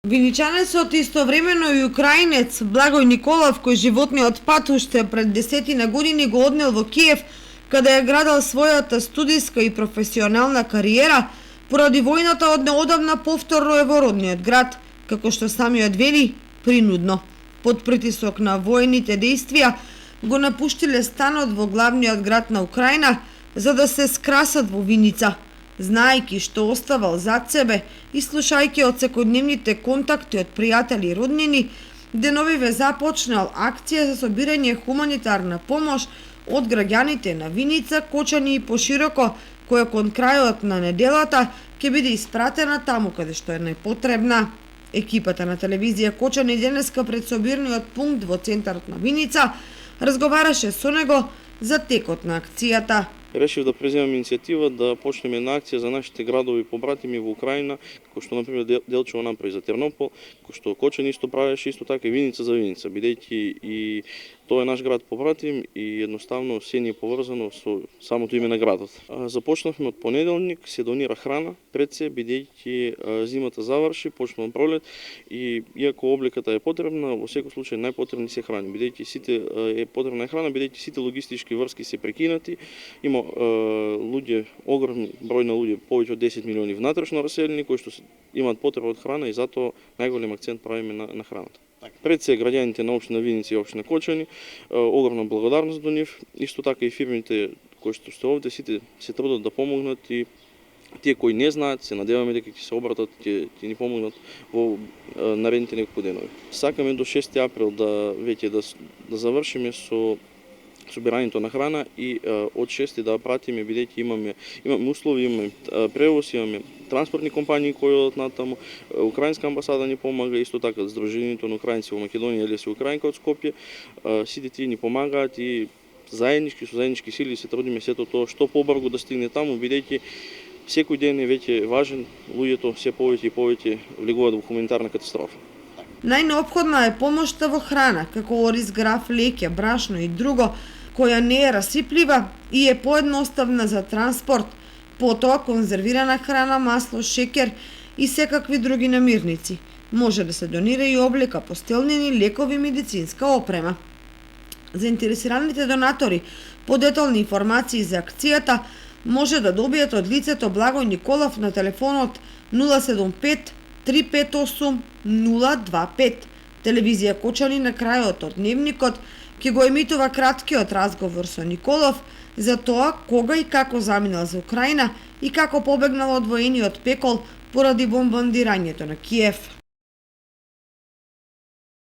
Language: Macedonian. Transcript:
Виничанецот истовремено и украинец Благој Николов, кој животниот пат уште пред 10 години го однел во Киев, каде е градел својата студиска и професионална кариера, поради војната од неодамна повторно е во родниот град, како што самиот вели, принудно. Под притисок на воените дејствија го напуштиле станот во главниот град на Украина за да се скрасат во Виница, знаејќи што оставал зад себе и слушајќи од секојдневните контакти од пријатели и роднини, деновиве започнал акција за собирање хуманитарна помош од граѓаните на Виница, Кочани и пошироко, која кон крајот на неделата ќе биде испратена таму каде што е најпотребна. Екипата на телевизија Кочани денеска пред собирниот пункт во центарот на Виница разговараше со него за текот на акцијата. Решив да преземам иницијатива да почнеме една акција за нашите градови побратими во Украина, кој што например Делчево направи за Тернопол, кој што Кочани исто правеше, исто така и Виница за Виница, бидејќи и тоа е наш град побратим и едноставно се ни е поврзано со самото име на градот. Започнавме од понеделник, се донира храна пред се, бидејќи зимата заврши, почнува пролет и иако обликата е потребна, во секој случај најпотребни се храни, бидејќи сите е потребна храна, бидејќи сите логистички врски се прекинати, има луѓе, огромен број на луѓе, повеќе од 10 милиони внатрешно раселени кои што имаат потреба од храна и затоа најголем акцент правиме на храната. Пред се граѓаните на општина Виница и општина Кочани, огромна благодарност до нив, исто така и фирмите кои што сте овде, сите се трудат да помогнат и тие кои не знаат, се надеваме дека ќе се обратат, ќе ни помогнат во наредните неколку денови. Сакаме до 6 април веќе да завршиме со собирањето на храна и од 6 да пратиме, бидејќи имаме услови, имаме превоз, имаме транспортни компании кои одат натаму, украинска амбасада ни помага, исто така Сдруженијето на украинци во Македонија или се Украинка од Скопје, сите тие ни помагаат и со заеднички сили се трудиме сето тоа што побрзо да стигне таму, бидејќи секој ден е веќе важен, луѓето се повеќе и повеќе влегуваат во хуманитарна катастрофа. Најнеопходна е помошта во храна, како ориз, граф, леќе, брашно и друго, која не е расиплива и е поедноставна за транспорт, потоа конзервирана храна, масло, шеќер и секакви други намирници. Може да се донира и облека, постелнини, лекови, медицинска опрема. Заинтересираните донатори по детални информации за акцијата може да добијат од лицето Благој Николов на телефонот 075 358 025. Телевизија Кочани на крајот од дневникот ќе го емитува краткиот разговор со Николов за тоа кога и како заминал за Украина и како побегнал од воениот пекол поради бомбардирањето на Киев.